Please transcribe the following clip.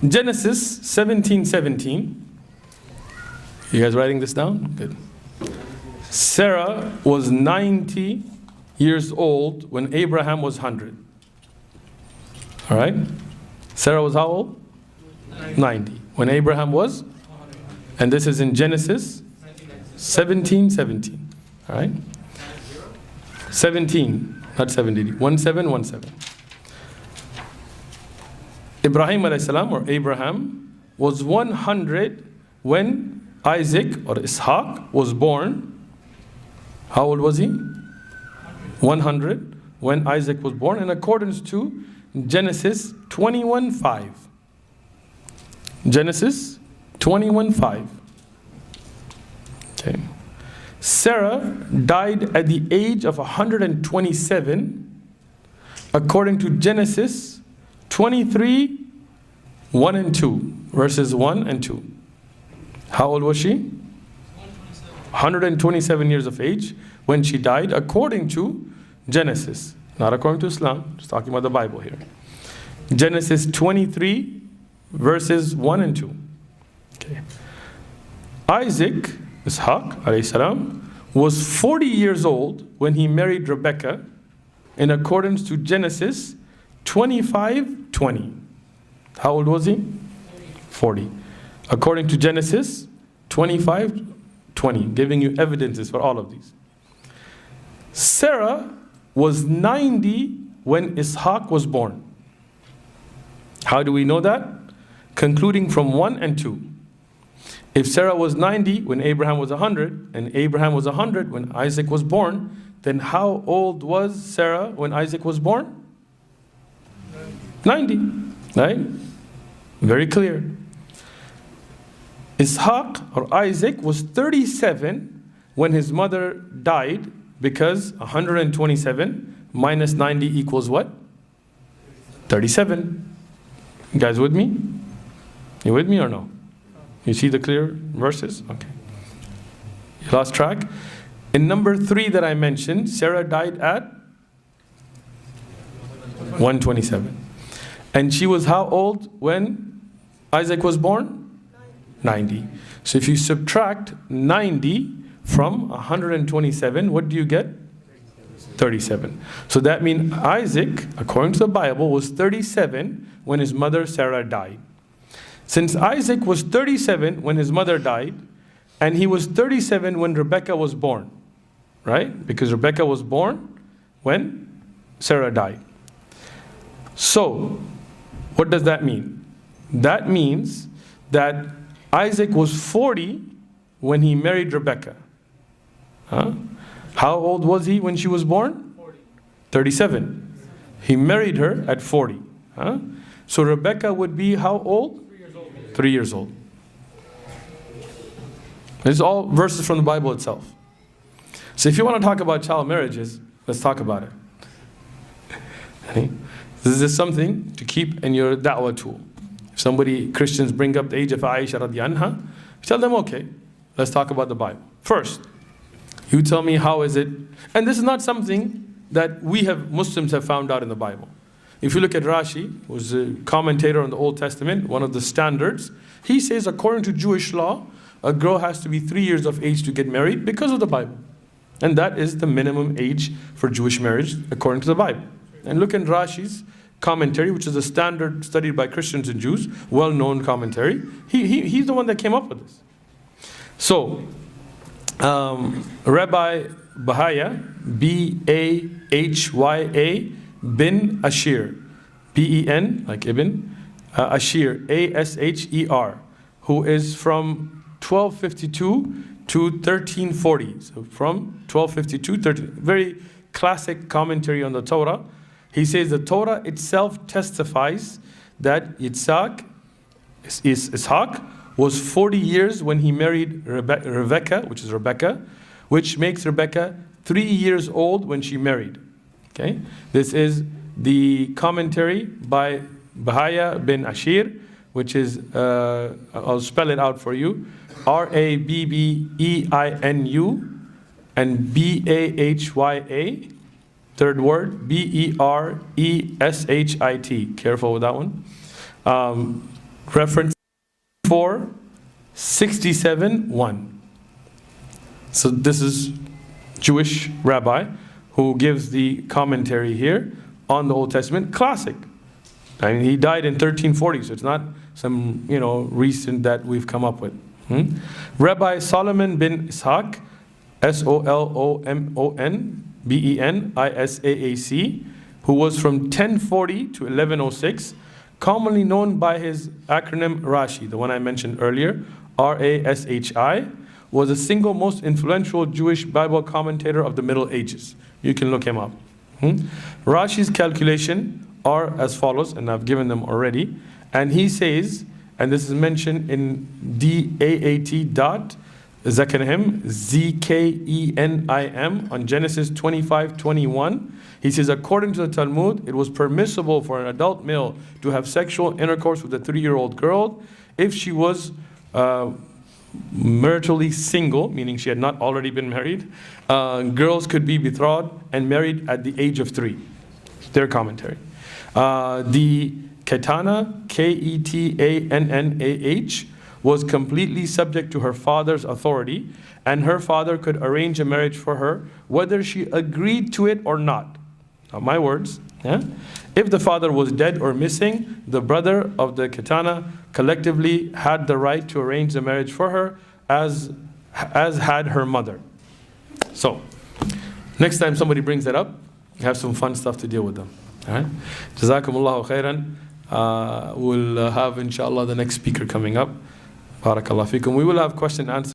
Genesis 17:17. You guys writing this down? Good. Sarah was 90 years old when Abraham was 100. All right? Sarah was how old? 90. When Abraham was? And this is in Genesis 17:17. All right? 17, not 70. 1717. Ibrahim alayhi salam, or Abraham, was 100 when Isaac or Ishaq was born. How old was he? 100 when Isaac was born, in accordance to Genesis 21:5. Genesis 21:5. Okay. Sarah died at the age of 127, according to Genesis 23:1 and 2, verses 1 and 2. How old was she? 127 years of age when she died, according to Genesis, not according to Islam, just talking about the Bible here. Genesis 23, verses 1 and 2. Okay. Isaac, Ishaq, alayhi salam, was 40 years old when he married Rebekah, in accordance to Genesis 25:20. How old was he? 40. According to Genesis 25:20, giving you evidences for all of these. Sarah was 90 when Ishaq was born. How do we know that? Concluding from 1 and 2. If Sarah was 90 when Abraham was 100, and Abraham was 100 when Isaac was born, then how old was Sarah when Isaac was born? 90, right? Very clear. Ishaq or Isaac was 37 when his mother died, because 127 minus 90 equals what? 37. You guys with me? You with me or no? You see the clear verses? Okay. You lost track? In number 3 that I mentioned, Sarah died at 127. And she was how old when Isaac was born? 90. So if you subtract 90 from 127, what do you get? 37. So that means Isaac, according to the Bible, was 37 when his mother Sarah died. Since Isaac was 37 when his mother died, and he was 37 when Rebekah was born, right? Because Rebekah was born when Sarah died. So, what does that mean? That means that Isaac was 40 when he married Rebekah. Huh? How old was he when she was born? 37. He married her at 40. Huh? So Rebekah would be how old? 3 years old. This is all verses from the Bible itself. So if you want to talk about child marriages, let's talk about it. This is something to keep in your da'wah tool. If Christians bring up the age of Aisha radiyallahu anha, tell them, okay, let's talk about the Bible. First, you tell me how is it, and this is not something that Muslims have found out in the Bible. If you look at Rashi, who's a commentator on the Old Testament, one of the standards, he says according to Jewish law, a girl has to be 3 years of age to get married because of the Bible. And that is the minimum age for Jewish marriage according to the Bible. And look at Rashi's commentary, which is a standard studied by Christians and Jews, well-known commentary. He's the one that came up with this. So, Rabbi Bahaya, B-A-H-Y-A, bin Ashir, B-E-N, like Ibn, Ashir, A-S-H-E-R, who is from 1252 to 1340. So from 1252 to 13, very classic commentary on the Torah. He says the Torah itself testifies that Ishaq was 40 years when he married Rebekah, which makes Rebekah 3 years old when she married. Okay, this is the commentary by Bahaya bin Ashir, which is, I'll spell it out for you, R-A-B-B-E-I-N-U and B-A-H-Y-A, third word, B-E-R-E-S-H-I-T. Careful with that one. Reference 467:1. So this is Jewish rabbi who gives the commentary here on the Old Testament. Classic. I mean, he died in 1340, so it's not some recent that we've come up with. Rabbi Solomon bin Ishaq, SolomonBenIsaac, who was from 1040 to 1106, commonly known by his acronym Rashi, the one I mentioned earlier, Rashi, was the single most influential Jewish Bible commentator of the Middle Ages. You can look him up. Rashi's calculation are as follows, and I've given them already. And he says, and this is mentioned in DAAT.Zakanim, Zkenim, on Genesis 25:21. He says, according to the Talmud, it was permissible for an adult male to have sexual intercourse with a 3-year-old girl if she was maritally single, meaning she had not already been married. Girls could be betrothed and married at the age of 3. Their commentary. The Ketana, Ketannah, was completely subject to her father's authority, and her father could arrange a marriage for her, whether she agreed to it or not. Now, my words. If the father was dead or missing, the brother of the Ketana collectively had the right to arrange the marriage for her, as had her mother. So, next time somebody brings that up, have some fun stuff to deal with them. Alright? Jazakumullahu khairan. We'll have, inshallah, the next speaker coming up. Barakallahu fikum. We will have question and answer.